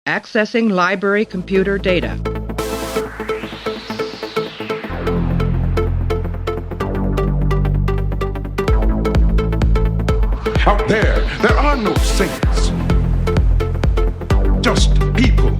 Accessing library computer data. Out there are no saints. Just people.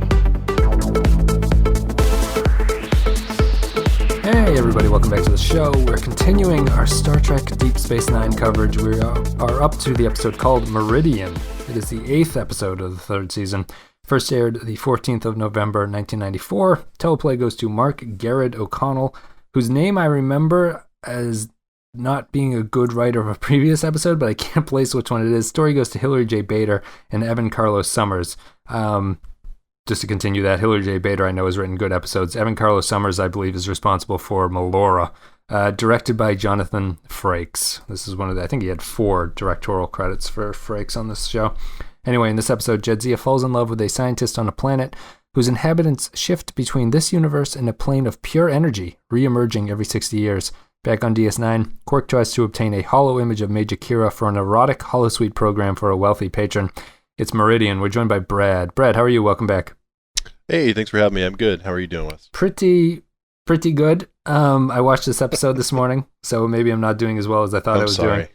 Hey everybody, welcome back to the show. We're continuing our Star Trek Deep Space Nine coverage. We are up to the episode called Meridian. It is the 8th episode of the 3rd season. First aired the 14th of November, 1994. Teleplay goes to Mark Garrett O'Connell, whose name I remember as not being a good writer of a previous episode, but I can't place which one it is. Story goes to Hilary J. Bader and Evan Carlos Summers. Just to continue that, Hilary J. Bader I know has written good episodes. Evan Carlos Summers, I believe, is responsible for Melora. Directed by Jonathan Frakes. This is one of the, I think he had 4 directorial credits for Frakes on this show. Anyway, in this episode, Jadzia falls in love with a scientist on a planet whose inhabitants shift between this universe and a plane of pure energy, re-emerging every 60 years. Back on DS9, Quark tries to obtain a hollow image of Major Kira for an erotic holosuite program for a wealthy patron. It's Meridian. We're joined by Brad. Brad, how are you? Welcome back. Hey, thanks for having me. I'm good. How are you doing, Wes? Pretty good. I watched this episode this morning, so maybe I'm not doing as well as I thought I was doing.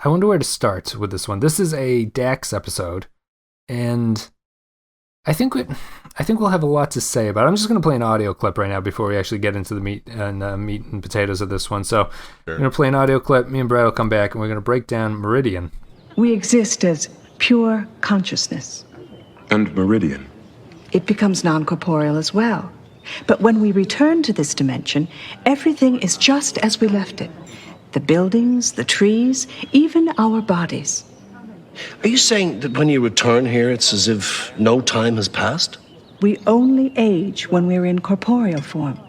I wonder where to start with this one. This is a Dax episode, and I think we'll have a lot to say about it. I'm just going to play an audio clip right now before we actually get into the meat and potatoes of this one. So Sure. I'm going to play an audio clip. Me and Brad will come back, and we're going to break down Meridian. We exist as pure consciousness. And Meridian. It becomes non-corporeal as well. But when we return to this dimension, everything is just as we left it. The buildings, the trees, even our bodies. Are you saying that when you return here, it's as if no time has passed? We only age when we're in corporeal form.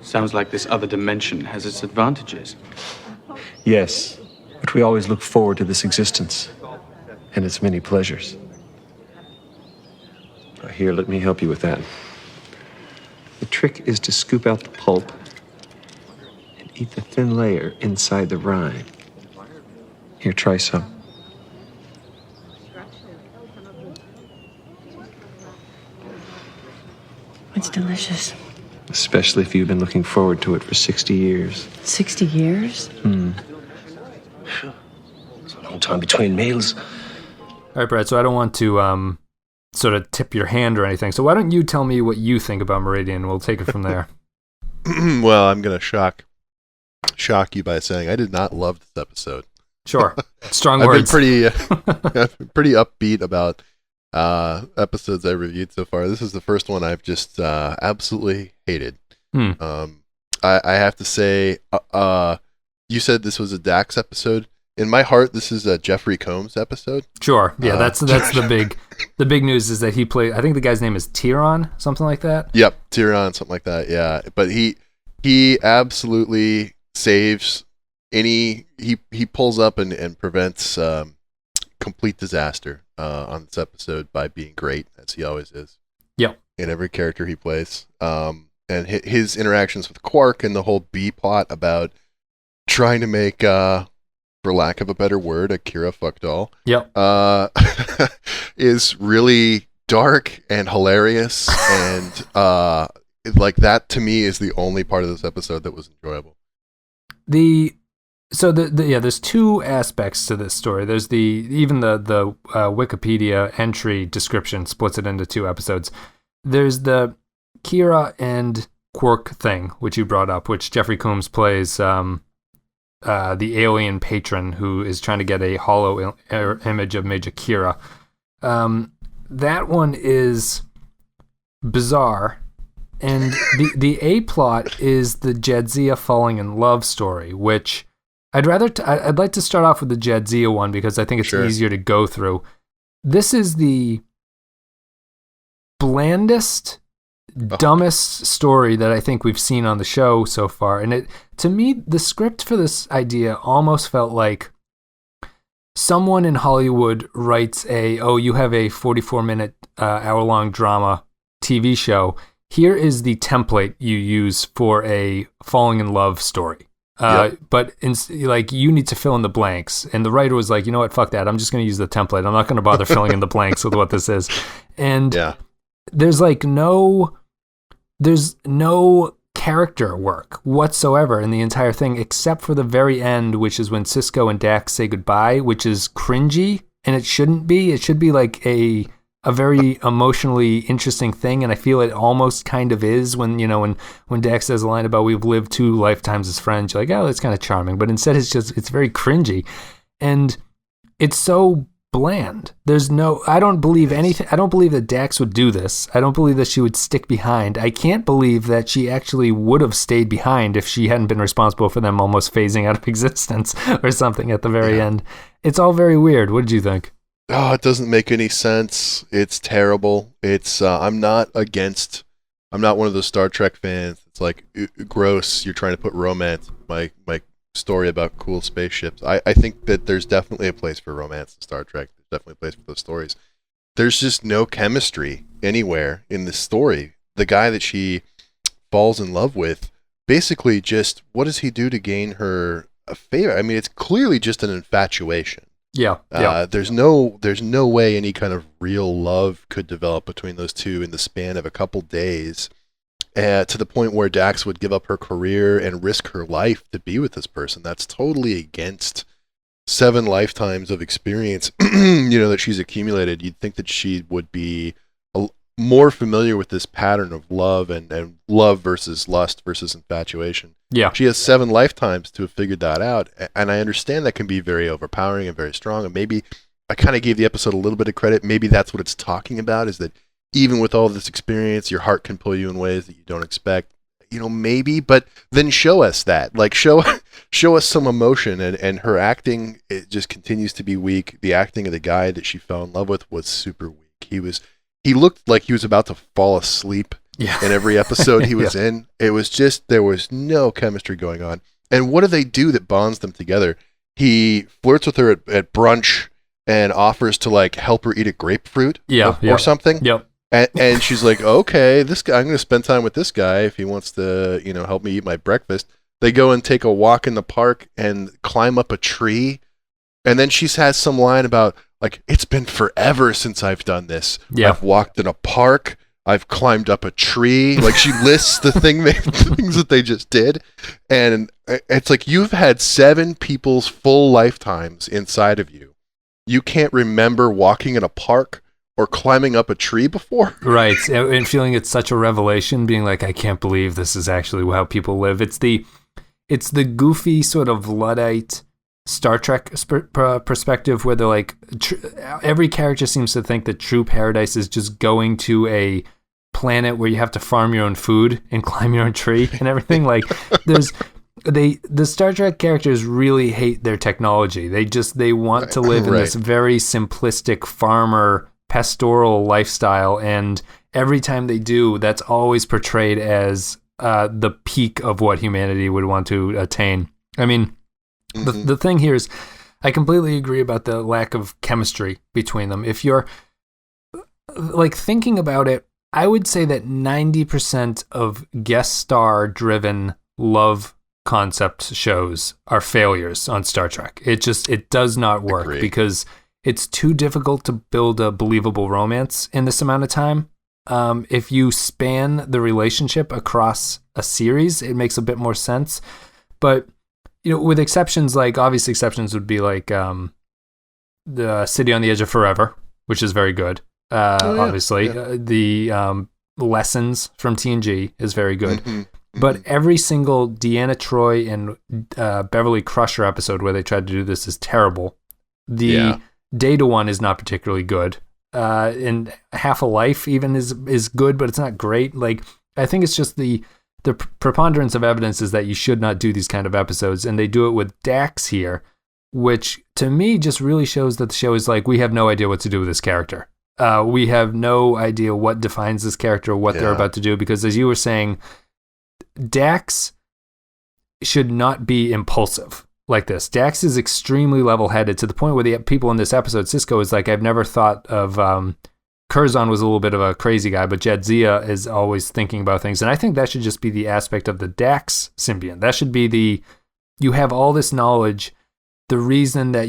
Sounds like this other dimension has its advantages. Yes, but we always look forward to this existence and its many pleasures. Here, let me help you with that. The trick is to scoop out the pulp and eat the thin layer inside the rind. Here, try some. It's delicious. Especially if you've been looking forward to it for 60 years. 60 years? It's a long time between meals. All right, Brad, so I don't want to sort of tip your hand or anything, so why don't you tell me what you think about Meridian? We'll take it from there. Well, I'm going to shock you by saying I did not love this episode. Sure. Strong I've words. been pretty upbeat about episodes I reviewed so far. This is the first one I've just absolutely hated. I have to say, you said this was a Dax episode. In my heart, this is a Jeffrey Combs episode. Sure. Yeah, that's the big news is that he played, I think the guy's name is Tyron, something like that. Yep, Tyron, something like that. Yeah, but he absolutely saves he pulls up and prevents complete disaster on this episode by being great, as he always is. Yep. In every character he plays. And his interactions with Quark and the whole B plot about trying to make for lack of a better word, a Kira fuckdoll. Yep. Is really dark and hilarious, and like that to me is the only part of this episode that was enjoyable. There's 2 aspects to this story. There's the Wikipedia entry description splits it into 2 episodes. There's the Kira and Quark thing, which you brought up, which Jeffrey Combs plays. The alien patron who is trying to get a hollow image of Major Kira. That one is bizarre, and the A plot is the Jadzia falling in love story, which I'd like to start off with the Jadzia one because I think it's easier to go through. This is the blandest, dumbest story that I think we've seen on the show so far. And to me, the script for this idea almost felt like someone in Hollywood writes you have a 44-minute, hour-long drama TV show. Here is the template you use for a falling in love story. But like, you need to fill in the blanks. And the writer was like, you know what, fuck that. I'm just going to use the template. I'm not going to bother filling in the blanks with what this is. And there's no character work whatsoever in the entire thing, except for the very end, which is when Cisco and Dax say goodbye, which is cringy, and it shouldn't be. It should be like a very emotionally interesting thing, and I feel it almost kind of is when Dax says a line about we've lived 2 lifetimes as friends. You're like, oh, that's kind of charming, but instead it's very cringy, and it's so bland. I don't believe anything. I don't believe that Dax would do this. I don't believe that she would stick behind. I can't believe that she actually would have stayed behind if she hadn't been responsible for them almost phasing out of existence or something at the very end. It's all very weird. What did you think? Oh, it doesn't make any sense. It's terrible. It's I'm not one of those Star Trek fans. It's like gross. You're trying to put romance. My story about cool spaceships. I think that there's definitely a place for romance in Star Trek. There's definitely a place for those stories. There's just no chemistry anywhere in this story. The guy that she falls in love with, basically just, what does he do to gain her a favor? I mean, it's clearly just an infatuation. Yeah. There's no way any kind of real love could develop between those two in the span of a couple days. To the point where Dax would give up her career and risk her life to be with this person. That's totally against 7 lifetimes of experience, that she's accumulated. You'd think that she would be more familiar with this pattern of love and love versus lust versus infatuation. Yeah. She has 7 lifetimes to have figured that out. And I understand that can be very overpowering and very strong. And maybe I kind of gave the episode a little bit of credit. Maybe that's what it's talking about, is that even with all this experience, your heart can pull you in ways that you don't expect. Maybe, but then show us that. Like, show us some emotion. And her acting, it just continues to be weak. The acting of the guy that she fell in love with was super weak. He looked like he was about to fall asleep in every episode he was in. It was just, there was no chemistry going on. And what do they do that bonds them together? He flirts with her at brunch and offers to like help her eat a grapefruit or something. Yep. And she's like, okay, this guy, I'm going to spend time with this guy if he wants to, help me eat my breakfast. They go and take a walk in the park and climb up a tree. And then she has some line about, like, it's been forever since I've done this. Yeah. I've walked in a park. I've climbed up a tree. Like, she lists the things that they just did. And it's like, you've had 7 people's full lifetimes inside of you. You can't remember walking in a park or climbing up a tree before. Right. And feeling it's such a revelation, being like, I can't believe this is actually how people live. It's the goofy sort of Luddite Star Trek perspective where they're like, every character seems to think that true paradise is just going to a planet where you have to farm your own food and climb your own tree and everything. Like, the Star Trek characters really hate their technology. They want to live in this very simplistic farmer pastoral lifestyle, and every time they do, that's always portrayed as the peak of what humanity would want to attain. I mean, the thing here is, I completely agree about the lack of chemistry between them. If you're like thinking about it, I would say that 90% of guest star driven love concept shows are failures on Star Trek. It does not work because it's too difficult to build a believable romance in this amount of time. If you span the relationship across a series, it makes a bit more sense. But, with exceptions, like obvious exceptions would be like the City on the Edge of Forever, which is very good. Obviously, the Lessons from TNG is very good. But every single Deanna Troi and Beverly Crusher episode where they tried to do this is terrible. The Data one is not particularly good. And Half a Life even is good, but it's not great. Like, I think it's just the preponderance of evidence is that you should not do these kind of episodes, and they do it with Dax here, which to me just really shows that the show is like, we have no idea what to do with this character. We have no idea what defines this character or what they're about to do, because as you were saying, Dax should not be impulsive like this. Dax is extremely level-headed to the point where the people in this episode, Cisco is like, I've never thought of Curzon was a little bit of a crazy guy, but Jadzia is always thinking about things. And I think that should just be the aspect of the Dax symbiont. That should be you have all this knowledge. The reason that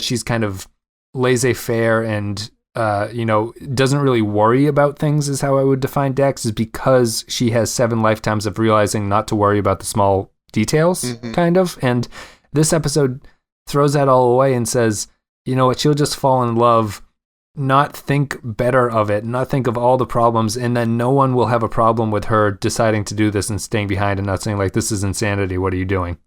she's kind of laissez-faire and doesn't really worry about things is how I would define Dax, is because she has 7 lifetimes of realizing not to worry about the small details, kind of. And this episode throws that all away and says, you know what, she'll just fall in love, not think better of it, not think of all the problems, and then no one will have a problem with her deciding to do this and staying behind and not saying like, this is insanity, what are you doing?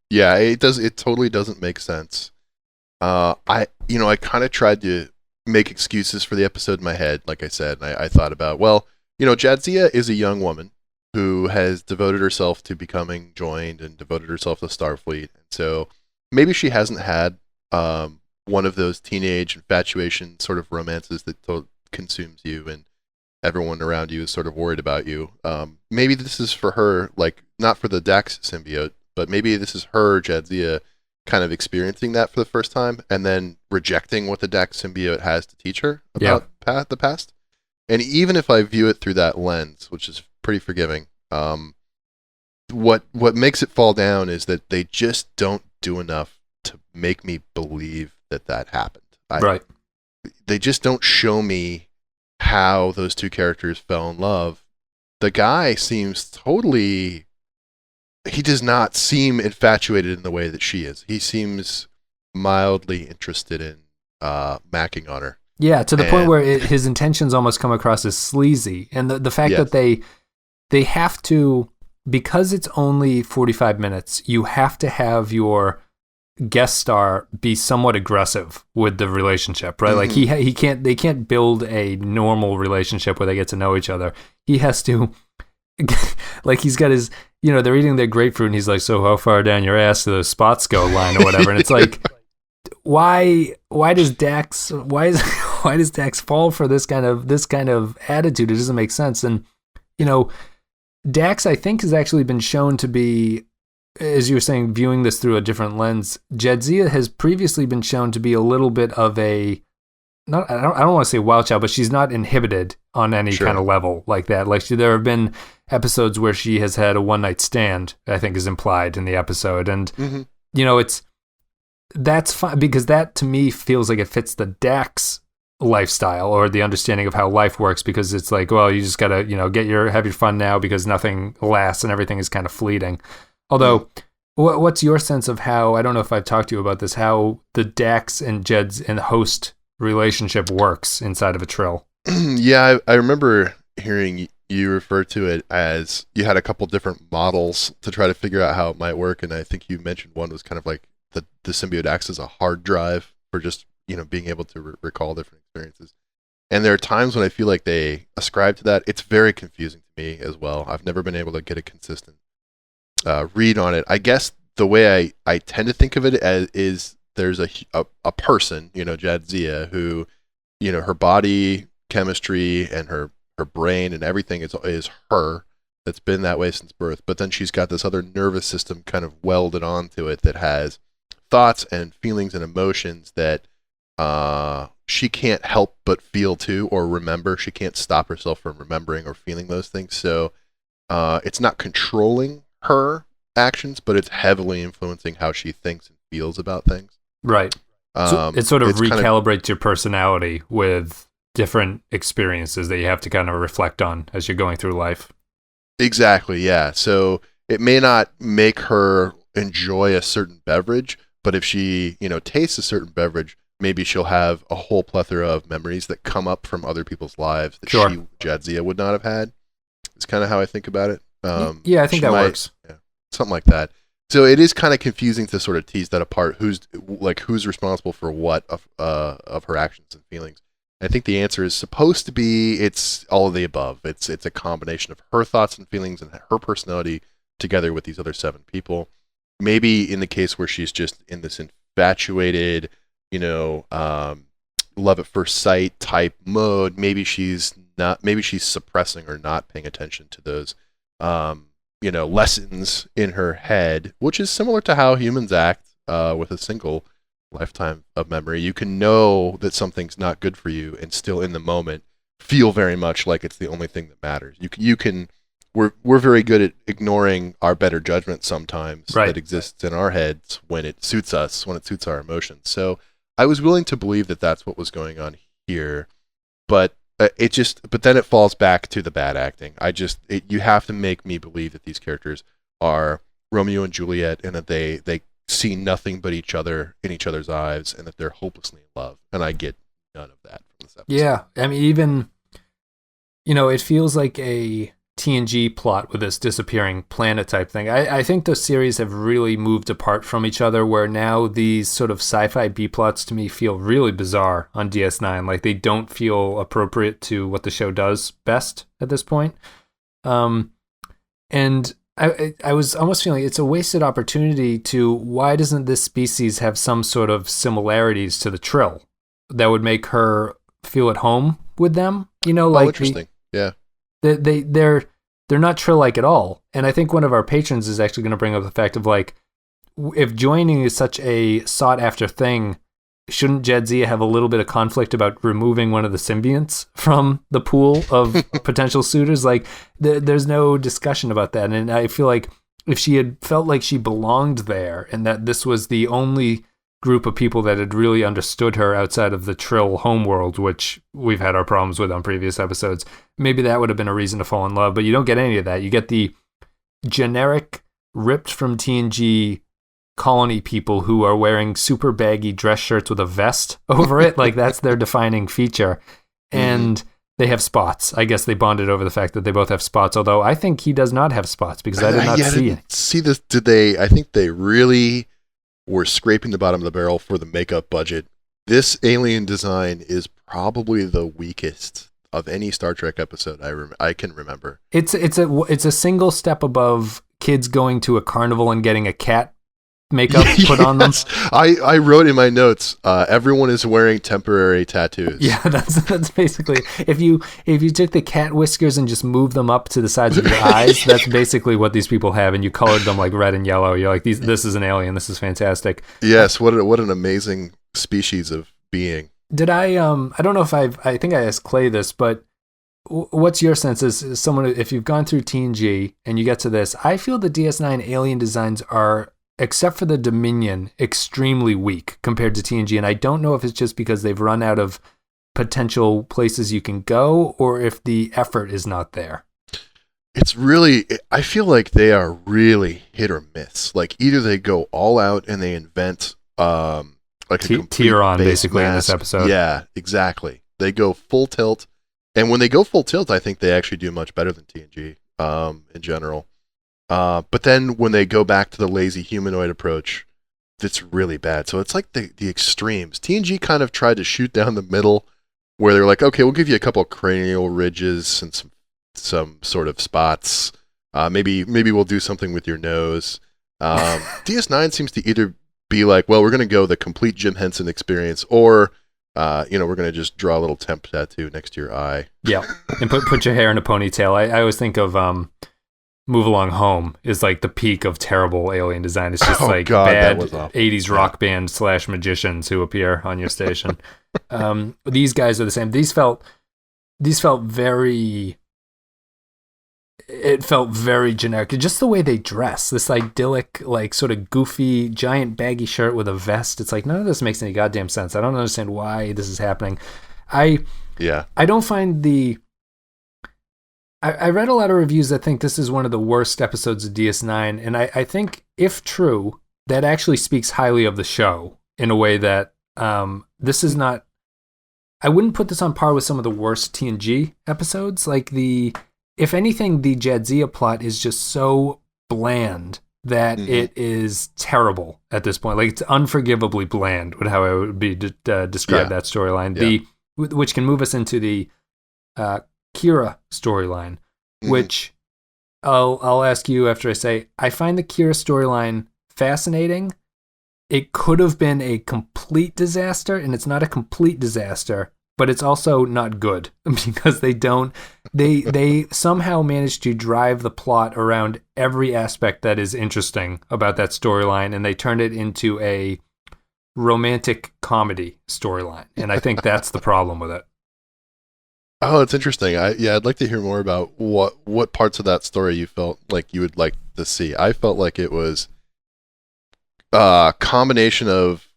Yeah, it totally doesn't make sense. I kind of tried to make excuses for the episode in my head, like I said, and I thought about, Jadzia is a young woman who has devoted herself to becoming joined and devoted herself to Starfleet, and so maybe she hasn't had one of those teenage infatuation sort of romances that consumes you and everyone around you is sort of worried about you. Maybe this is for her, like, not for the Dax symbiote, but maybe this is her, Jadzia, kind of experiencing that for the first time and then rejecting what the Dax symbiote has to teach her about the past. And even if I view it through that lens, which is pretty forgiving, what makes it fall down is that they just don't do enough to make me believe that happened. Right. They just don't show me how those two characters fell in love. The guy seems totally... He does not seem infatuated in the way that she is. He seems mildly interested in macking on her. Yeah, to the point where his intentions almost come across as sleazy. And the fact that they have to, because it's only 45 minutes, you have to have your guest star be somewhat aggressive with the relationship, right? Like they can't build a normal relationship where they get to know each other. He has to, like, he's got his, they're eating their grapefruit and he's like, so how far down your ass do those spots go line or whatever. And it's like, why does Dax fall for this kind of attitude? It doesn't make sense. And, Dax, I think, has actually been shown to be, as you were saying, viewing this through a different lens. Jadzia has previously been shown to be a little bit of I don't want to say wild child, but she's not inhibited on any kind of level like that. Like, there have been episodes where she has had a one-night stand, I think is implied in the episode. And, that's fine, because that to me feels like it fits the Dax lifestyle or the understanding of how life works, because it's like, well, you just gotta, have your fun now because nothing lasts and everything is kind of fleeting. Although, what's your sense of how, I don't know if I've talked to you about this, how the Dax and Jed's and host relationship works inside of a Trill? Yeah, I remember hearing you refer to it as you had a couple different models to try to figure out how it might work, and I think you mentioned one was kind of like the symbiote acts as a hard drive for just being able to recall different experiences. And there are times when I feel like they ascribe to that. It's very confusing to me as well. I've never been able to get a consistent read on it. I guess the way I tend to think of it as is there's a person, Jadzia, who, her body chemistry and her brain and everything is her. That's been that way since birth. But then she's got this other nervous system kind of welded onto it that has thoughts and feelings and emotions that she can't help but feel too or remember. She can't stop herself from remembering or feeling those things. So it's not controlling her actions, but it's heavily influencing how she thinks and feels about things. Right. So it sort of recalibrates your personality with different experiences that you have to kind of reflect on as you're going through life. Exactly, yeah. So it may not make her enjoy a certain beverage, but if she, tastes a certain beverage, maybe she'll have a whole plethora of memories that come up from other people's lives that Jadzia, would not have had. It's kind of how I think about it. Yeah, I think that works. Yeah, something like that. So it is kind of confusing to sort of tease that apart. Who's responsible for what of her actions and feelings? I think the answer is supposed to be it's all of the above. It's a combination of her thoughts and feelings and her personality together with these other 7 people. Maybe in the case where she's just in this infatuated, love at first sight type mode, maybe she's suppressing or not paying attention to those, lessons in her head, which is similar to how humans act with a single lifetime of memory. You can know that something's not good for you and still in the moment feel very much like it's the only thing that matters. You can we're very good at ignoring our better judgment sometimes Right. that exists in our heads when it suits us, when it suits our emotions. So I was willing to believe that that's what was going on here, but but then it falls back to the bad acting. You have to make me believe that these characters are Romeo and Juliet and that they see nothing but each other in each other's eyes and that they're hopelessly in love. And I get none of that from this episode. Yeah, I mean, even, it feels like a TNG plot with this disappearing planet type thing. I think those series have really moved apart from each other, where now these sort of sci-fi B-plots to me feel really bizarre on DS9. Like, they don't feel appropriate to what the show does best at this point. And I was almost feeling it's a wasted opportunity why doesn't this species have some sort of similarities to the Trill that would make her feel at home with them? Interesting. Yeah. They're not Trill-like at all. And I think one of our patrons is actually going to bring up the fact of, like, if joining is such a sought-after thing, shouldn't Jadzia have a little bit of conflict about removing one of the symbionts from the pool of potential suitors? Like, there's no discussion about that. And I feel like if she had felt like she belonged there and that this was the only group of people that had really understood her outside of the Trill homeworld, which we've had our problems with on previous episodes, maybe that would have been a reason to fall in love. But you don't get any of that. You get the generic, ripped from TNG colony people who are wearing super baggy dress shirts with a vest over it. Like, that's their defining feature. And they have spots. I guess they bonded over the fact that they both have spots, although I think he does not have spots because I did not see it. See this? I think they really were scraping the bottom of the barrel for the makeup budget. This alien design is probably the weakest of any Star Trek episode I can remember. It's a single step above kids going to a carnival and getting a cat makeup put on them. I wrote in my notes, everyone is wearing temporary tattoos. Yeah, that's basically, if you took the cat whiskers and just moved them up to the sides of your eyes, that's basically what these people have, and you colored them like red and yellow. You're like, this is an alien. This is fantastic. Yes, what an amazing species of being. Did I don't know if I think I asked Clay this, but what's your sense as someone, if you've gone through TNG and you get to this? I feel the DS9 alien designs are, except for the Dominion, extremely weak compared to TNG. And I don't know if it's just because they've run out of potential places you can go or if the effort is not there. I feel like they are really hit or miss. Like, either they go all out and they invent like a complete Tiron, base basically, mask. in this episode. Yeah, exactly. They go full tilt. And when they go full tilt, I think they actually do much better than TNG in general. But then when they go back to the lazy humanoid approach, it's really bad. So it's like the extremes. TNG kind of tried to shoot down the middle where they're like, okay, we'll give you a couple of cranial ridges and some sort of spots. Maybe we'll do something with your nose. DS9 seems to either be like, well, we're going to go the complete Jim Henson experience, or we're going to just draw a little temp tattoo next to your eye. Yeah, and put your hair in a ponytail. I always think of Move Along Home is like the peak of terrible alien design. It's just bad 80s rock band / magicians who appear on your station. These guys are the same. These felt very generic. Just the way they dress, this idyllic, like sort of goofy, giant baggy shirt with a vest. It's like, none of this makes any goddamn sense. I don't understand why this is happening. I don't find I read a lot of reviews that think this is one of the worst episodes of DS9, and I think, if true, that actually speaks highly of the show in a way that this is not... I wouldn't put this on par with some of the worst TNG episodes. Like, if anything, the Jadzia plot is just so bland that it is terrible at this point. Like, it's unforgivably bland, would how I would be describe that storyline. Yeah. Which can move us into the Kira storyline, which I'll ask you after I say, I find the Kira storyline fascinating. It could have been a complete disaster, and it's not a complete disaster, but it's also not good because they somehow managed to drive the plot around every aspect that is interesting about that storyline, and they turned it into a romantic comedy storyline. And I think that's the problem with it. Oh, it's interesting. I'd like to hear more about what parts of that story you felt like you would like to see. I felt like it was a combination of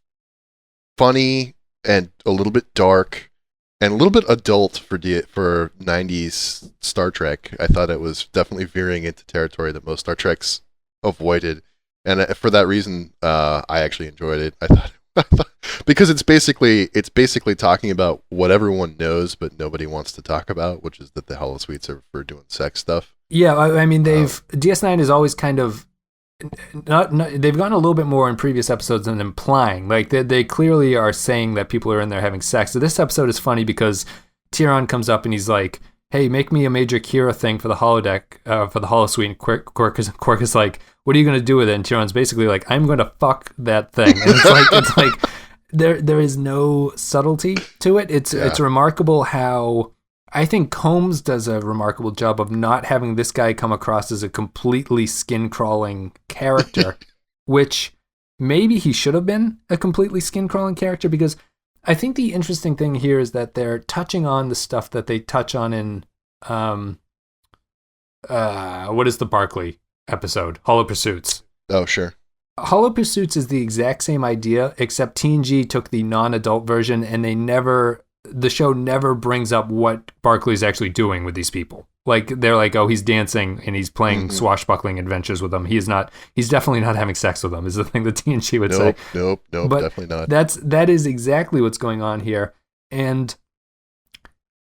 funny and a little bit dark and a little bit adult for 90s Star Trek. I thought it was definitely veering into territory that most Star Treks avoided, and for that reason, I actually enjoyed it. I thought because it's basically talking about what everyone knows but nobody wants to talk about, which is that the holosuites are for doing sex stuff. Yeah, I mean, DS9 is always kind of not they've gone a little bit more in previous episodes than implying. Like they clearly are saying that people are in there having sex. So this episode is funny because Tyrion comes up and he's like, "Hey, make me a Major Kira thing for the holodeck, for the holosuite." And Quark is like, "What are you going to do with it?" And Tyrion's basically like, "I'm going to fuck that thing." And it's like there is no subtlety to it. It's remarkable how I think Combs does a remarkable job of not having this guy come across as a completely skin-crawling character, which maybe he should have been a completely skin-crawling character, because I think the interesting thing here is that they're touching on the stuff that they touch on in, what is the Barclay episode? Hollow Pursuits. Oh, sure. Hollow Pursuits is the exact same idea, except TNG took the non-adult version and the show never brings up what Barclay's actually doing with these people. Like, they're like, oh, he's dancing and he's playing swashbuckling adventures with them. He's definitely not having sex with them, is the thing that TNG would say. Nope, but definitely not. That is exactly what's going on here. And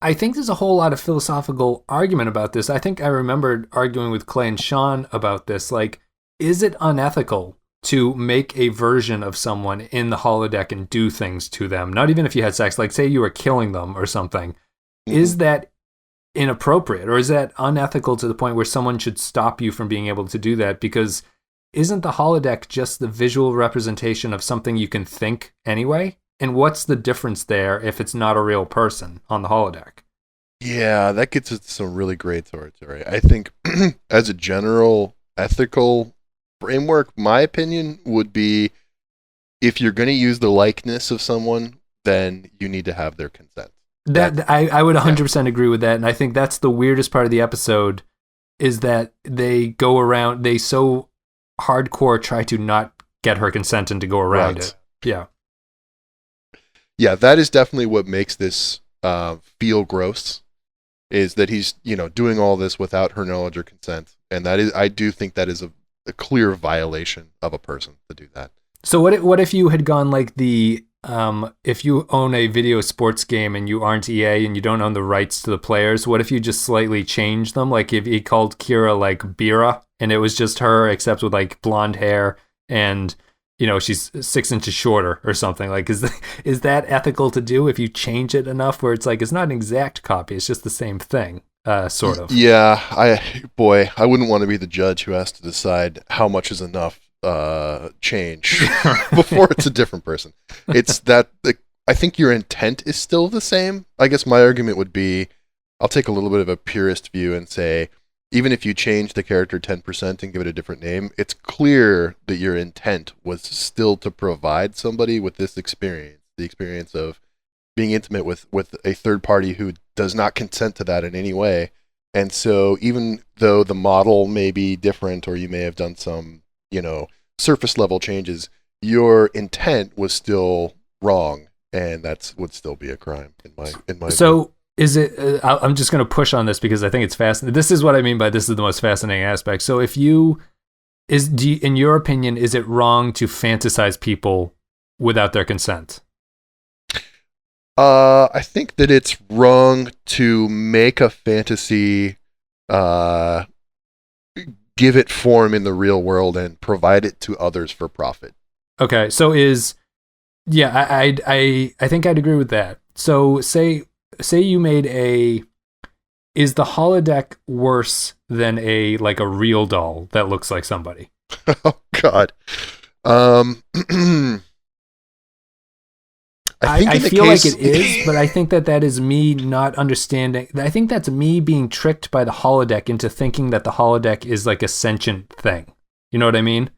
I think there's a whole lot of philosophical argument about this. I think I remembered arguing with Clay and Sean about this. Like, is it unethical to make a version of someone in the holodeck and do things to them? Not even if you had sex, like say you were killing them or something. Mm-hmm. Is that inappropriate, or is that unethical to the point where someone should stop you from being able to do that? Because isn't the holodeck just the visual representation of something you can think anyway? And what's the difference there if it's not a real person on the holodeck? Yeah, that gets into some really great territory. I think as a general ethical framework, my opinion would be, if you're going to use the likeness of someone, then you need to have their consent. I would 100% agree with that. And I think that's the weirdest part of the episode, is that they go around, they so hardcore try to not get her consent and to go around it. Yeah. Yeah, that is definitely what makes this feel gross, is that he's, doing all this without her knowledge or consent. And that is, I do think that is a clear violation of a person to do that. So what if you had gone like the if you own a video sports game and you aren't EA and you don't own the rights to the players, what if you just slightly changed them? Like if he called Kira like Bira and it was just her except with like blonde hair and she's 6 inches shorter or something. Like is that ethical to do if you change it enough where it's like it's not an exact copy, it's just the same thing? Sort of. Yeah, I wouldn't want to be the judge who has to decide how much is enough change before it's a different person. It's that I think your intent is still the same. I guess my argument would be, I'll take a little bit of a purist view and say, even if you change the character 10% and give it a different name, it's clear that your intent was still to provide somebody with this experience, the experience of being intimate with a third party who does not consent to that in any way. And so even though the model may be different, or you may have done some, surface level changes, your intent was still wrong, and that would still be a crime in my So opinion. Is it, I'm just going to push on this because I think it's fascinating. This is what I mean by this is the most fascinating aspect. So in your opinion, is it wrong to fantasize people without their consent? I think that it's wrong to make a fantasy, give it form in the real world and provide it to others for profit. Okay, so I think I'd agree with that. So say you made is the holodeck worse than a real doll that looks like somebody? Oh God. I feel like it is, but I think that is me not understanding. I think that's me being tricked by the holodeck into thinking that the holodeck is like a sentient thing. You know what I mean?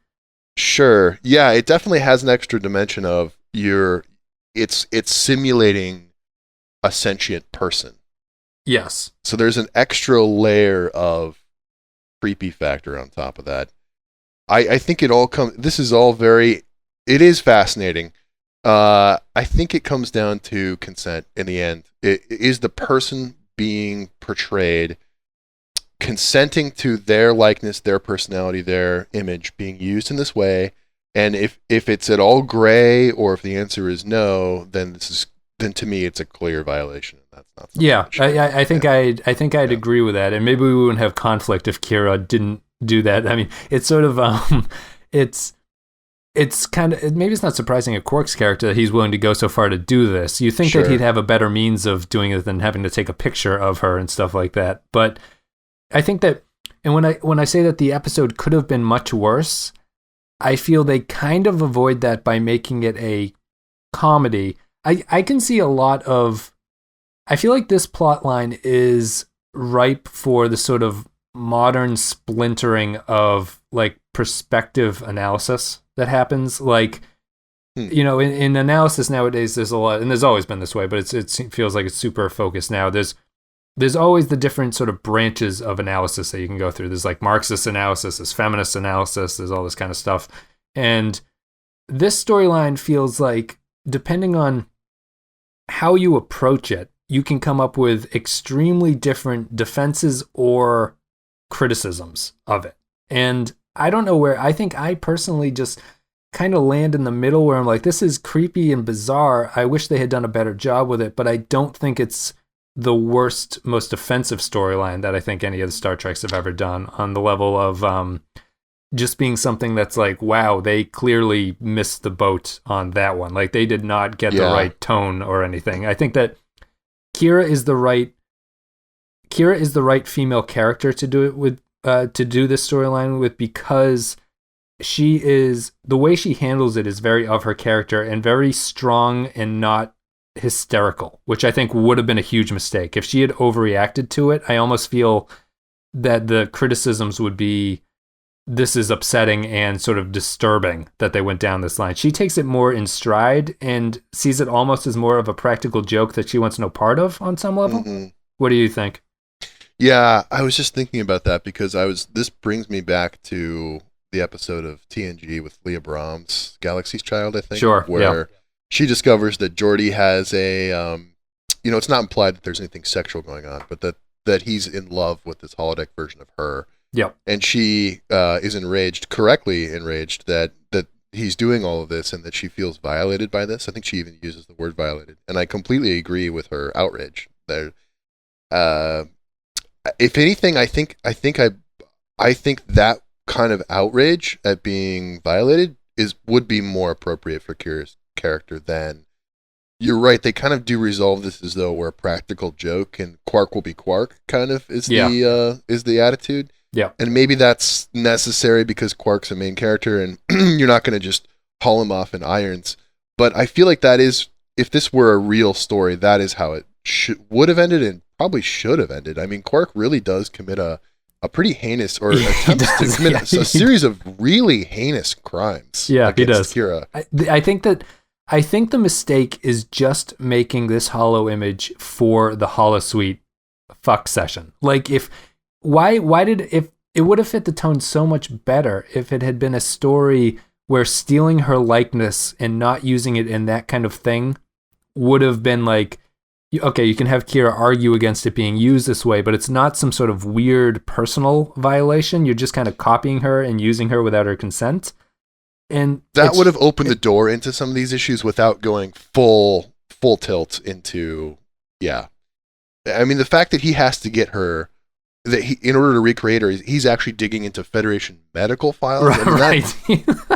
Sure. Yeah, it definitely has an extra dimension of it's simulating a sentient person. Yes. So there's an extra layer of creepy factor on top of that. I think it all comes. This is all very. It is fascinating. I think it comes down to consent in the end. Is the person being portrayed consenting to their likeness, their personality, their image being used in this way? And if it's at all gray, or if the answer is no, then to me it's a clear violation. That's not. Yeah, I think I'd agree with that, and maybe we wouldn't have conflict if Kira didn't do that. I mean, it's sort of it's kind of, maybe it's not surprising at Quark's character that he's willing to go so far to do this. You think that he'd have a better means of doing it than having to take a picture of her and stuff like that. But I think that, and when I say that the episode could have been much worse, I feel they kind of avoid that by making it a comedy. I can see a lot of, I feel like this plot line is ripe for the sort of modern splintering of like perspective analysis that happens. Like, you know, in analysis nowadays, there's a lot, and there's always been this way, but it feels like it's super focused now. There's always the different sort of branches of analysis that you can go through. There's like Marxist analysis, there's feminist analysis, there's all this kind of stuff. And this storyline feels like, depending on how you approach it, you can come up with extremely different defenses or criticisms of it. And I don't know where, I think I personally just kind of land in the middle where I'm like, this is creepy and bizarre. I wish they had done a better job with it, but I don't think it's the worst, most offensive storyline that I think any of the Star Treks have ever done, on the level of just being something that's like, wow, they clearly missed the boat on that one. Like, they did not get the right tone or anything. I think that Kira is the right female character to do it with, to do this storyline with, because she is, the way she handles it is very of her character and very strong and not hysterical, which I think would have been a huge mistake. If she had overreacted to it, I almost feel that the criticisms would be, this is upsetting and sort of disturbing that they went down this line. She takes it more in stride and sees it almost as more of a practical joke that she wants no part of on some level. Mm-hmm. What do you think? Yeah, I was just thinking about that because this brings me back to the episode of TNG with Leah Brahms, Galaxy's Child, I think. Sure. Where she discovers that Geordi has a, it's not implied that there's anything sexual going on, but that he's in love with this holodeck version of her. Yeah. And she is correctly enraged that he's doing all of this and that she feels violated by this. I think she even uses the word violated. And I completely agree with her outrage there. If anything, I think that kind of outrage at being violated would be more appropriate for Kira's character than, you're right, they kind of do resolve this as though we're a practical joke and Quark will be Quark, kind of is the attitude. Yeah. And maybe that's necessary because Quark's a main character and you're not going to just haul him off in irons. But I feel like that is, if this were a real story, that is how it would have ended and probably should have ended. I mean, Quark really does commit a pretty heinous, or attempts to commit a series of really heinous crimes. Yeah, he does. Kira. I think the mistake is just making this holo image for the holosuite fuck session. Like, if it would have fit the tone so much better if it had been a story where stealing her likeness and not using it in that kind of thing would have been like, okay, you can have Kira argue against it being used this way, but it's not some sort of weird personal violation. You're just kind of copying her and using her without her consent. And that would have opened the door into some of these issues without going full tilt into, I mean, the fact that he has to get her, in order to recreate her, he's actually digging into Federation medical files. Right.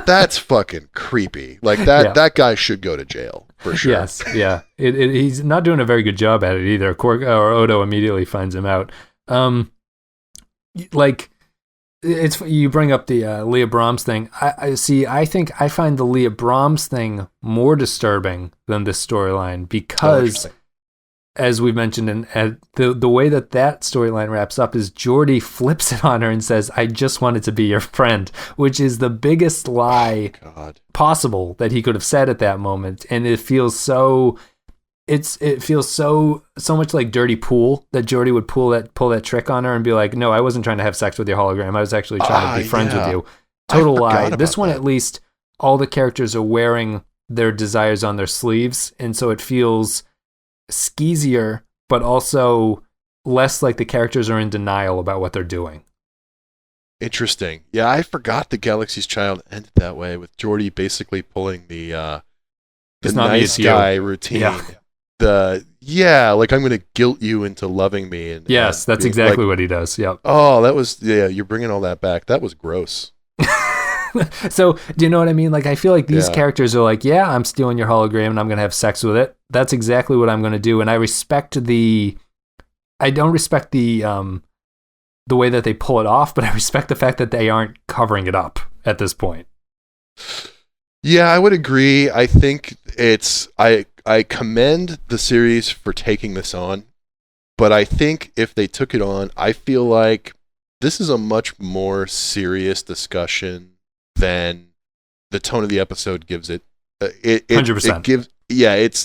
That's fucking creepy. Like, that guy should go to jail for sure. Yes, yeah. He's not doing a very good job at it either. Quark or Odo immediately finds him out. It's, you bring up the Leah Brahms thing. I think I find the Leah Brahms thing more disturbing than this storyline because, as we mentioned, and the way that storyline wraps up is Geordi flips it on her and says, "I just wanted to be your friend," which is the biggest lie possible that he could have said at that moment. And it feels so it feels so much like Dirty Pool, that Geordi would pull that trick on her and be like, no, I wasn't trying to have sex with your hologram. I was actually trying to be friends with you. Total lie. This one, at least, all the characters are wearing their desires on their sleeves, and so it feels skeezier, but also less like the characters are in denial about what they're doing. Interesting. Yeah, I forgot the Galaxy's Child ended that way, with Geordi basically pulling the nice guy routine. Yeah. Like, I'm going to guilt you into loving me. And yes, that's exactly what he does. Yep. Oh, that was, you're bringing all that back. That was gross. So, do you know what I mean? Like, I feel like these characters are like, yeah, I'm stealing your hologram and I'm going to have sex with it. That's exactly what I'm going to do. And I don't respect the way that they pull it off, but I respect the fact that they aren't covering it up at this point. Yeah, I would agree. I think I commend the series for taking this on, but I think if they took it on, I feel like this is a much more serious discussion than the tone of the episode gives it. 100%. It gives,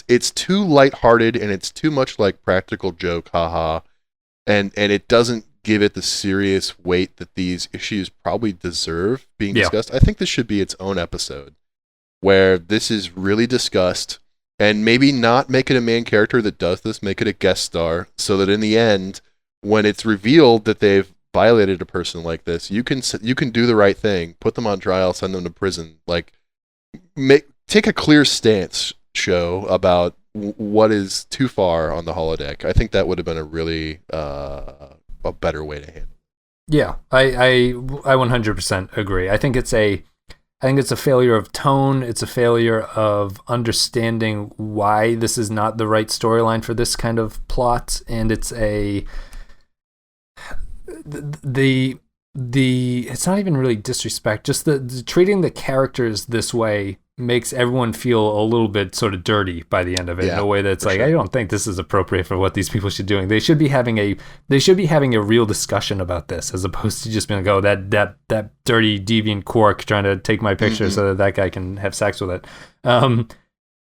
it's too lighthearted and it's too much like practical joke, haha, and it doesn't give it the serious weight that these issues probably deserve being discussed. I think this should be its own episode where this is really discussed, and maybe not make it a main character that does this, make it a guest star, so that in the end, when it's revealed that they've violated a person like this, you can do the right thing, put them on trial, send them to prison, like take a clear stance, show about what is too far on the holodeck. I think that would have been a really a better way to handle it. Yeah, I 100% agree. I think it's a failure of tone. It's a failure of understanding why this is not the right storyline for this kind of plot, and it's it's not even really disrespect. Just the treating the characters this way makes everyone feel a little bit sort of dirty by the end of it, in a way that's like, sure. I don't think this is appropriate for what these people should be doing. They should be having a real discussion about this, as opposed to just being like, oh, that dirty deviant Quark trying to take my picture so that guy can have sex with it.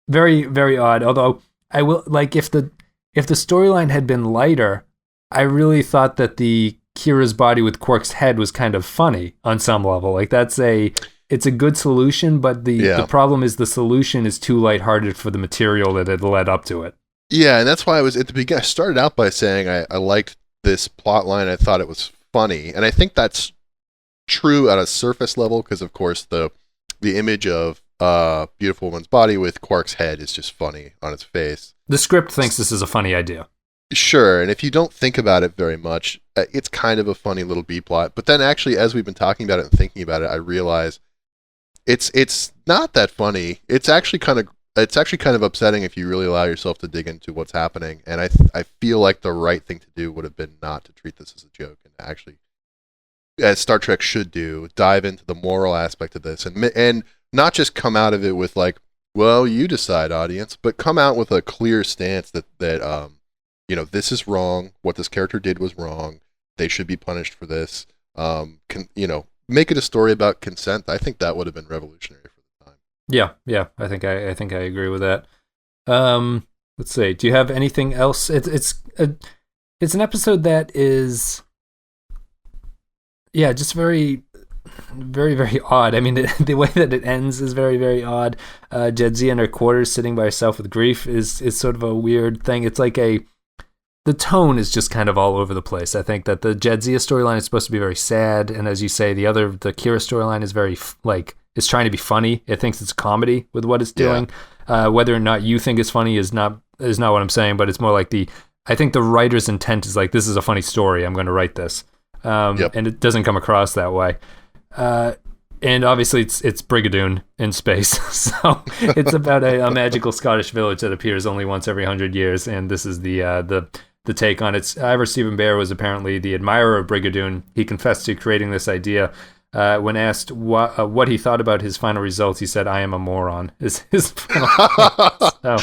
Very, very odd. Although I will, like, if the storyline had been lighter, I really thought that the Kira's body with Quark's head was kind of funny on some level. Like, it's a good solution, but the problem is the solution is too lighthearted for the material that had led up to it. Yeah, and that's why I was at the beginning. I started out by saying I liked this plot line. I thought it was funny, and I think that's true at a surface level, because of course the image of beautiful woman's body with Quark's head is just funny on its face. The script thinks this is a funny idea. Sure, and if you don't think about it very much, it's kind of a funny little B-plot. But then actually, as we've been talking about it and thinking about it, I realize it's not that funny. It's actually kind of upsetting if you really allow yourself to dig into what's happening. And I feel like the right thing to do would have been not to treat this as a joke, and actually, as Star Trek should do, dive into the moral aspect of this, and not just come out of it with like, well, you decide, audience, but come out with a clear stance that this is wrong. What this character did was wrong. They should be punished for this. Make it a story about consent. I think that would have been revolutionary for the time. Yeah. I think I agree with that. Let's see. Do you have anything else? It's an episode that is, just very, very, very odd. I mean, the way that it ends is very, very odd. Jadzia in her quarters, sitting by herself with grief, is sort of a weird thing. It's like the tone is just kind of all over the place. I think that the Jadzia storyline is supposed to be very sad, and as you say, the Kira storyline is very is trying to be funny. It thinks it's comedy with what it's doing. Whether or not you think it's funny is not what I'm saying, but it's more like I think the writer's intent is like, this is a funny story, I'm going to write this, and it doesn't come across that way. And obviously it's Brigadoon in space, so it's about a magical Scottish village that appears only once every 100 years, and this is the take on it. Ivor Stephen Bear was apparently the admirer of Brigadoon. He confessed to creating this idea. When asked what he thought about his final results, he said, "I am a moron." Is his final So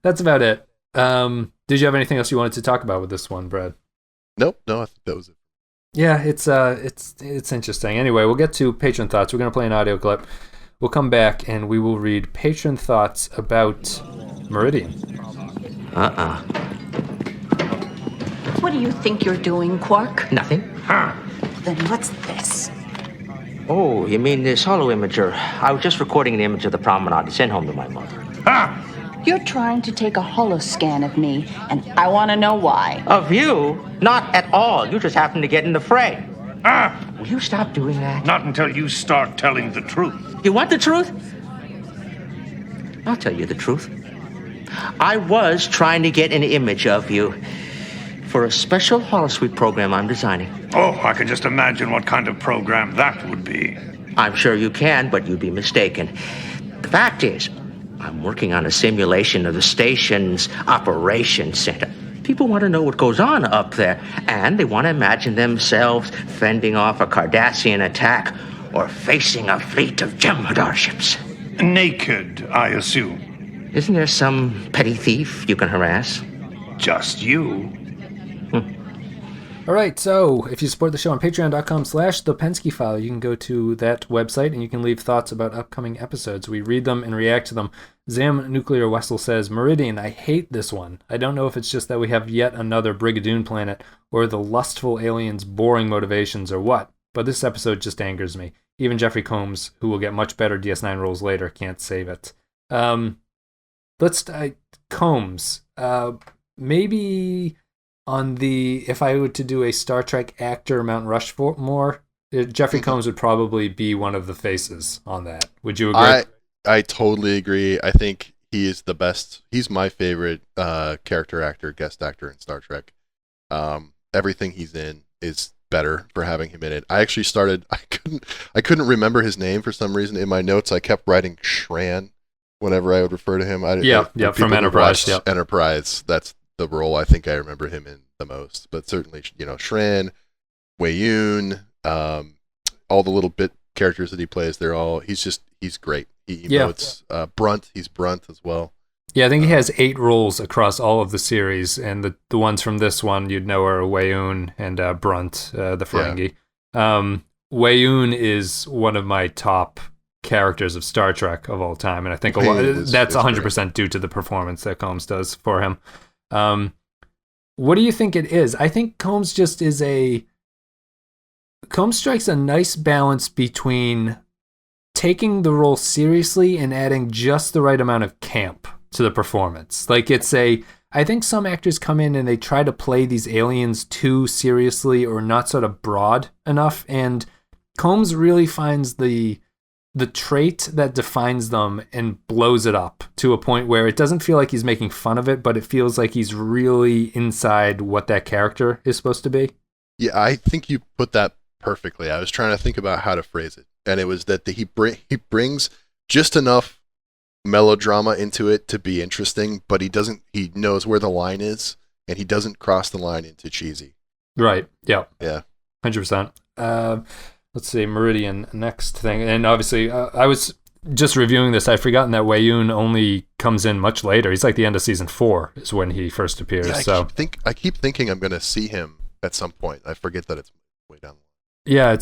that's about it. Did you have anything else you wanted to talk about with this one, Brad? Nope. No, I think that was it. Yeah, it's interesting. Anyway, we'll get to Patron thoughts. We're going to play an audio clip. We'll come back and we will read Patron thoughts about Meridian. What do you think you're doing, Quark? Nothing. Then what's this? Oh, you mean this holo imager? I was just recording an image of the promenade to send home to my mother. You're trying to take a holoscan of me, and I want to know why. Of you? Not at all. You just happened to get in the fray. Will you stop doing that? Not until you start telling the truth. You want the truth? I'll tell you the truth. I was trying to get an image of you for a special holosuite program I'm designing. Oh, I can just imagine what kind of program that would be. I'm sure you can, but you'd be mistaken. The fact is, I'm working on a simulation of the station's operations center. People want to know what goes on up there, and they want to imagine themselves fending off a Cardassian attack or facing a fleet of Jem'Hadar ships. Naked, I assume. Isn't there some petty thief you can harass? Just you. All right, so if you support the show on patreon.com/the Pensky File, you can go to that website and you can leave thoughts about upcoming episodes. We read them and react to them. Zam Nuclear Wessel says, Meridian, I hate this one. I don't know if it's just that we have yet another Brigadoon planet or the lustful aliens' boring motivations or what, but this episode just angers me. Even Jeffrey Combs, who will get much better DS9 roles later, can't save it. Combs. Maybe on the, if I were to do a Star Trek actor Mount Rushmore, Jeffrey Combs would probably be one of the faces on that. Would you agree? I totally agree. I think he is the best. He's my favorite character actor, guest actor in Star Trek. Everything he's in is better for having him in it. I actually started, I couldn't remember his name for some reason. In my notes, I kept writing Shran whenever I would refer to him. From Enterprise. Yep. Enterprise, that's the role I think I remember him in the most. But certainly, Shran, Wei-Yun, all the little bit characters that he plays, he's great. He emotes. Brunt, he's Brunt as well. Yeah, I think he has 8 roles across all of the series, and the ones from this one you'd know are Wei-Yun and Brunt, the Ferengi. Yeah. Wei-Yun is one of my top characters of Star Trek of all time, and I think that's 100% due to the performance that Combs does for him. What do you think it is? I think Combs strikes a nice balance between taking the role seriously and adding just the right amount of camp to the performance. I think some actors come in and they try to play these aliens too seriously or not sort of broad enough, and Combs really finds the trait that defines them and blows it up to a point where it doesn't feel like he's making fun of it, but it feels like he's really inside what that character is supposed to be. Yeah, I think you put that perfectly. I was trying to think about how to phrase it, and it was that he brings just enough melodrama into it to be interesting, but he knows where the line is, and he doesn't cross the line into cheesy. Right. Yeah. 100%. Let's see, Meridian, next thing. And obviously, I was just reviewing this. I'd forgotten that Wei-Yun only comes in much later. He's like the end of season 4 is when he first appears. Yeah, I keep thinking I'm going to see him at some point. I forget that it's way down the line. Yeah,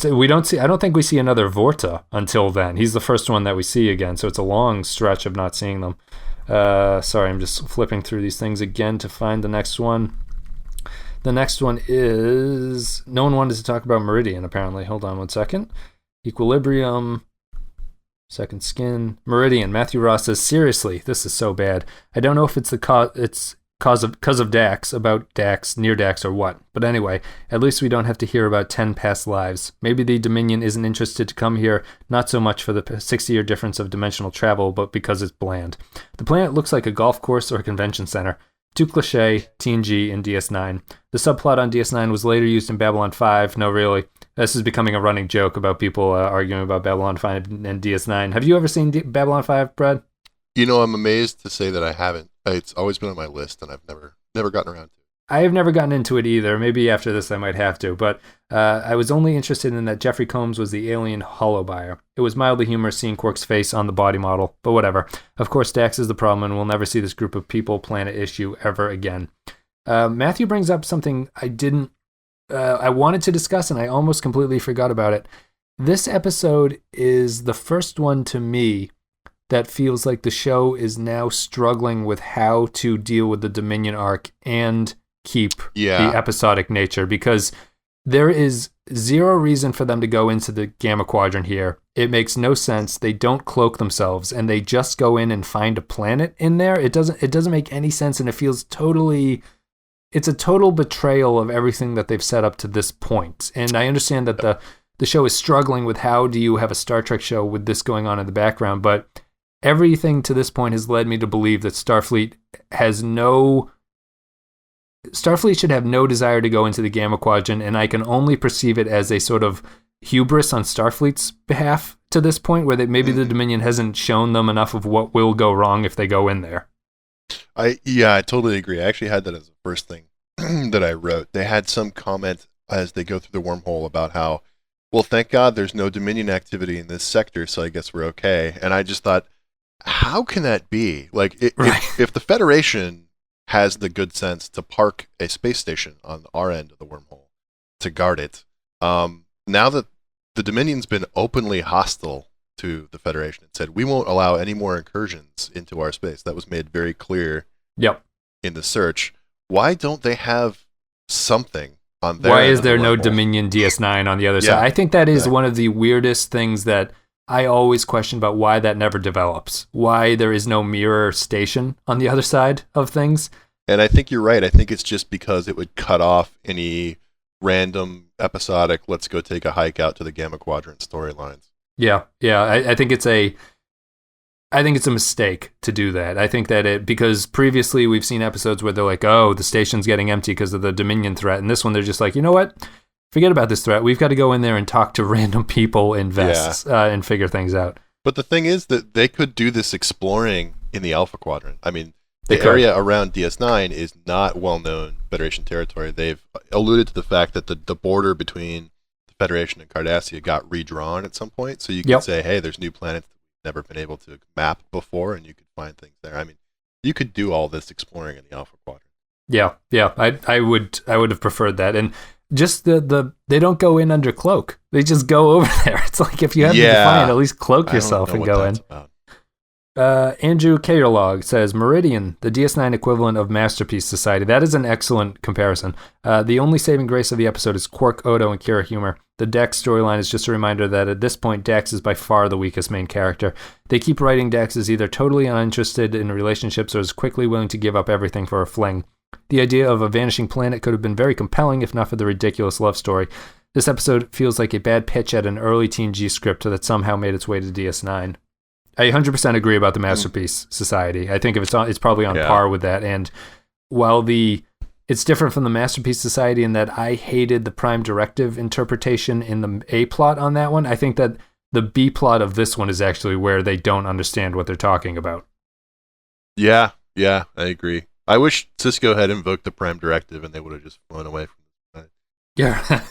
I don't think we see another Vorta until then. He's the first one that we see again, so it's a long stretch of not seeing them. Sorry, I'm just flipping through these things again to find the next one. The next one is... No one wanted to talk about Meridian, apparently. Hold on one second. Equilibrium. Second Skin. Meridian. Matthew Ross says, seriously, this is so bad. I don't know if it's cause of Dax, about Dax, near Dax, or what. But anyway, at least we don't have to hear about 10 past lives. Maybe the Dominion isn't interested to come here, not so much for the 60-year difference of dimensional travel, but because it's bland. The planet looks like a golf course or a convention center. Too cliche, TNG, and DS9. The subplot on DS9 was later used in Babylon 5. No, really. This is becoming a running joke about people arguing about Babylon 5 and DS9. Have you ever seen Babylon 5, Brad? I'm amazed to say that I haven't. It's always been on my list, and I've never gotten around to it. I have never gotten into it either. Maybe after this I might have to, but I was only interested in that Jeffrey Combs was the alien holobuyer. It was mildly humorous seeing Quark's face on the body model, but whatever. Of course, Dax is the problem, and we'll never see this group of people planet issue ever again. Matthew brings up something I wanted to discuss, and I almost completely forgot about it. This episode is the first one to me that feels like the show is now struggling with how to deal with the Dominion arc and keep the episodic nature, because there is zero reason for them to go into the Gamma Quadrant here. It makes no sense. They don't cloak themselves, and they just go in and find a planet in there. It doesn't make any sense, and it feels it's a total betrayal of everything that they've set up to this point. And I understand that the show is struggling with how do you have a Star Trek show with this going on in the background, but everything to this point has led me to believe that Starfleet should have no desire to go into the Gamma Quadrant, and I can only perceive it as a sort of hubris on Starfleet's behalf to this point, where maybe the Dominion hasn't shown them enough of what will go wrong if they go in there. I totally agree. I actually had that as the first thing that I wrote. They had some comment as they go through the wormhole about how, well, thank God there's no Dominion activity in this sector, so I guess we're okay. And I just thought, how can that be? Like, if the Federation has the good sense to park a space station on our end of the wormhole to guard it, now that the Dominion's been openly hostile to the Federation and said, we won't allow any more incursions into our space. That was made very clear in the search. Why don't they have something on their Why is there no Dominion DS9 on the other side? I think that is one of the weirdest things that I always question about why that never develops. Why there is no mirror station on the other side of things. And I think you're right. I think it's just because it would cut off any random episodic, let's go take a hike out to the Gamma Quadrant storylines. Yeah. I think it's a mistake to do that. I think that because previously we've seen episodes where they're like, oh, the station's getting empty because of the Dominion threat. And this one, they're just like, you know what? Forget about this threat. We've got to go in there and talk to random people in vests and figure things out. But the thing is that they could do this exploring in the Alpha Quadrant. I mean, the area around DS9 is not well-known Federation territory. They've alluded to the fact that the border between the Federation and Cardassia got redrawn at some point. So you can say, hey, there's new planets that we've never been able to map before, and you could find things there. I mean, you could do all this exploring in the Alpha Quadrant. Yeah. I would have preferred that. And just they don't go in under cloak. They just go over there. It's like, if you have to define, at least cloak yourself and go in. Andrew Caterlog says, Meridian, the DS9 equivalent of Masterpiece Society. That is an excellent comparison. The only saving grace of the episode is Quark, Odo, and Kira humor. The Dex storyline is just a reminder that at this point, Dax is by far the weakest main character. They keep writing Dax as either totally uninterested in relationships or as quickly willing to give up everything for a fling. The idea of a vanishing planet could have been very compelling if not for the ridiculous love story. This episode feels like a bad pitch at an early teen G script that somehow made its way to DS9. I 100% agree about the Masterpiece Society. I think if it's probably on par with that. And while it's different from the Masterpiece Society in that I hated the Prime Directive interpretation in the A plot on that one, I think that the B plot of this one is actually where they don't understand what they're talking about. Yeah, I agree. I wish Cisco had invoked the Prime Directive and they would have just flown away from it. Yeah.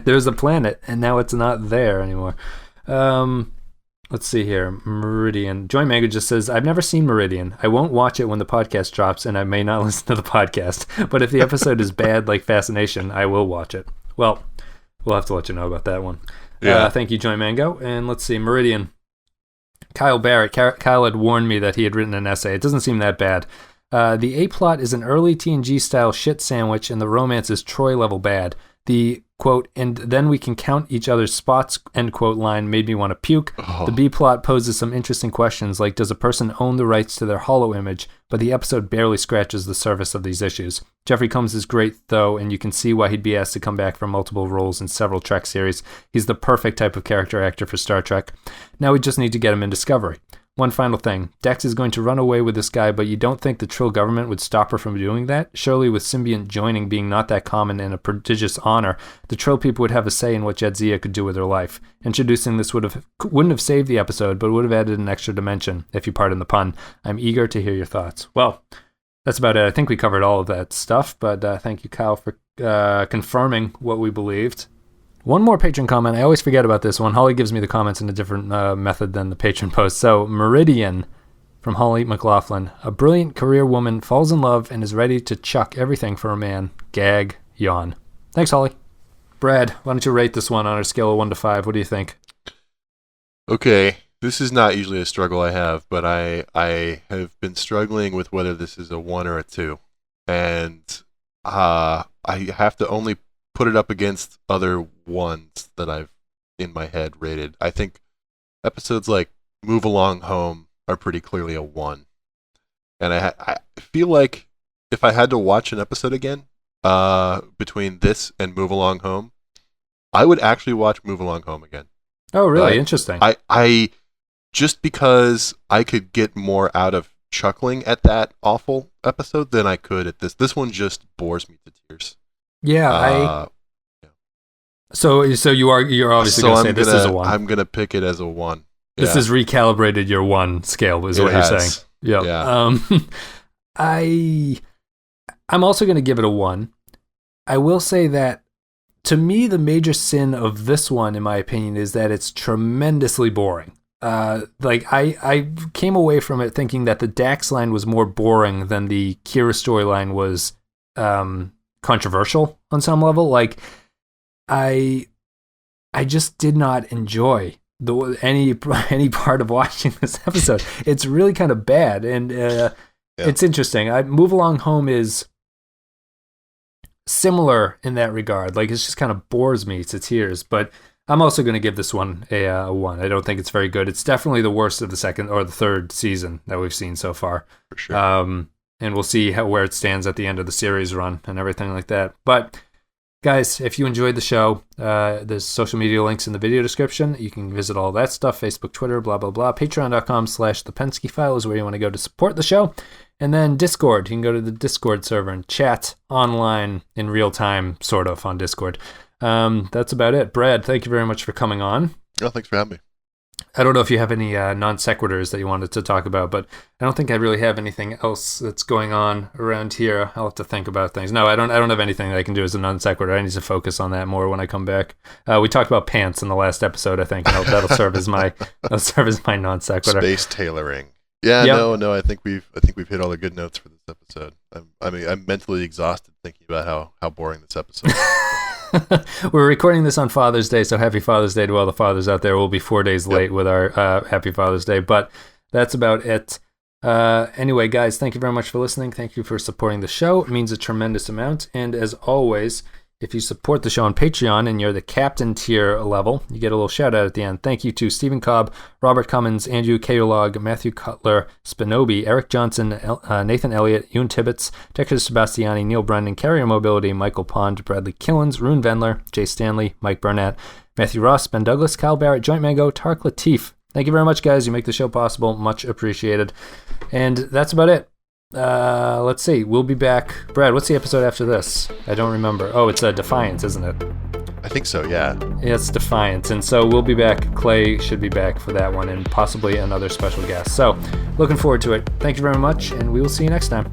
There's a planet, and now it's not there anymore. Let's see here. Meridian. Joy Mango just says, I've never seen Meridian. I won't watch it when the podcast drops, and I may not listen to the podcast. But if the episode is bad like Fascination, I will watch it. Well, we'll have to let you know about that one. Thank you, Joy Mango. And let's see. Meridian. Kyle Barrett. Kyle had warned me that he had written an essay. It doesn't seem that bad. The A-plot is an early TNG-style shit sandwich, and the romance is Troy-level bad. The, quote, and then we can count each other's spots, end quote, line made me want to puke. The B-plot poses some interesting questions, like does a person own the rights to their holo image? But the episode barely scratches the surface of these issues. Jeffrey Combs is great, though, and you can see why he'd be asked to come back for multiple roles in several Trek series. He's the perfect type of character actor for Star Trek. Now we just need to get him in Discovery. One final thing. Dex is going to run away with this guy, but you don't think the Trill government would stop her from doing that? Surely with symbiont joining being not that common and a prodigious honor, the Trill people would have a say in what Jadzia could do with her life. Introducing this wouldn't have saved the episode, but would have added an extra dimension, if you pardon the pun. I'm eager to hear your thoughts. Well, that's about it. I think we covered all of that stuff, but thank you, Kyle, for confirming what we believed. One more patron comment. I always forget about this one. Holly gives me the comments in a different method than the patron post. So, Meridian from Holly McLaughlin. A brilliant career woman falls in love and is ready to chuck everything for a man. Gag. Yawn. Thanks, Holly. Brad, why don't you rate this one on a scale of 1 to 5? What do you think? Okay. This is not usually a struggle I have, but I have been struggling with whether this is a 1 or a 2. And I have to only put it up against other ones that I've in my head rated. I think episodes like Move Along Home are pretty clearly a 1. And I feel like if I had to watch an episode again, between this and Move Along Home, I would actually watch Move Along Home again. Oh, really? Interesting. I just because I could get more out of chuckling at that awful episode than I could at this. This one just bores me to tears. Yeah, So you're obviously going to say this is a 1. I'm going to pick it as a 1. This has recalibrated your 1 scale, is what you're saying. Yep. Yeah. I'm also going to give it a 1. I will say that, to me, the major sin of this one, in my opinion, is that it's tremendously boring. I came away from it thinking that the Dax line was more boring than the Kira storyline was controversial on some level. Like, I just did not enjoy any part of watching this episode. It's really kind of bad, and it's interesting. Move Along Home is similar in that regard. Like, it just kind of bores me to tears, but I'm also going to give this one a 1. I don't think it's very good. It's definitely the worst of the second or the third season that we've seen so far. For sure. And we'll see where it stands at the end of the series run and everything like that. But guys, if you enjoyed the show, there's social media links in the video description. You can visit all that stuff, Facebook, Twitter, blah, blah, blah. Patreon.com/The Pensky File is where you want to go to support the show. And then Discord. You can go to the Discord server and chat online in real time, sort of, on Discord. That's about it. Brad, thank you very much for coming on. Oh, thanks for having me. I don't know if you have any non sequiturs that you wanted to talk about, but I don't think I really have anything else that's going on around here. I'll have to think about things. No, I don't have anything that I can do as a non sequitur. I need to focus on that more when I come back. We talked about pants in the last episode, I think. And that'll serve as my non sequitur. Space tailoring. Yeah, yep. No. I think we've hit all the good notes for this episode. I'm mentally exhausted thinking about how boring this episode is. We're recording this on Father's Day, so happy Father's Day to all the fathers out there. We'll be 4 days late with our happy Father's Day, but that's about it. Anyway, guys, thank you very much for listening. Thank you for supporting the show. It means a tremendous amount. And as always, if you support the show on Patreon and you're the captain tier level, you get a little shout out at the end. Thank you to Stephen Cobb, Robert Cummins, Andrew Kaolog, Matthew Cutler, Spinobi, Eric Johnson, Nathan Elliott, Ewan Tibbetts, Texas Sebastiani, Neil Brennan, Carrier Mobility, Michael Pond, Bradley Killens, Rune Vendler, Jay Stanley, Mike Burnett, Matthew Ross, Ben Douglas, Kyle Barrett, Joint Mango, Tark Latif. Thank you very much, guys. You make the show possible. Much appreciated. And that's about it. Let's see. We'll be back. Brad, what's the episode after this? I don't remember. Oh, it's Defiance, isn't it? I think so, yeah. Yeah, it's Defiance. And so we'll be back. Clay should be back for that one and possibly another special guest. So looking forward to it. Thank you very much, and we will see you next time.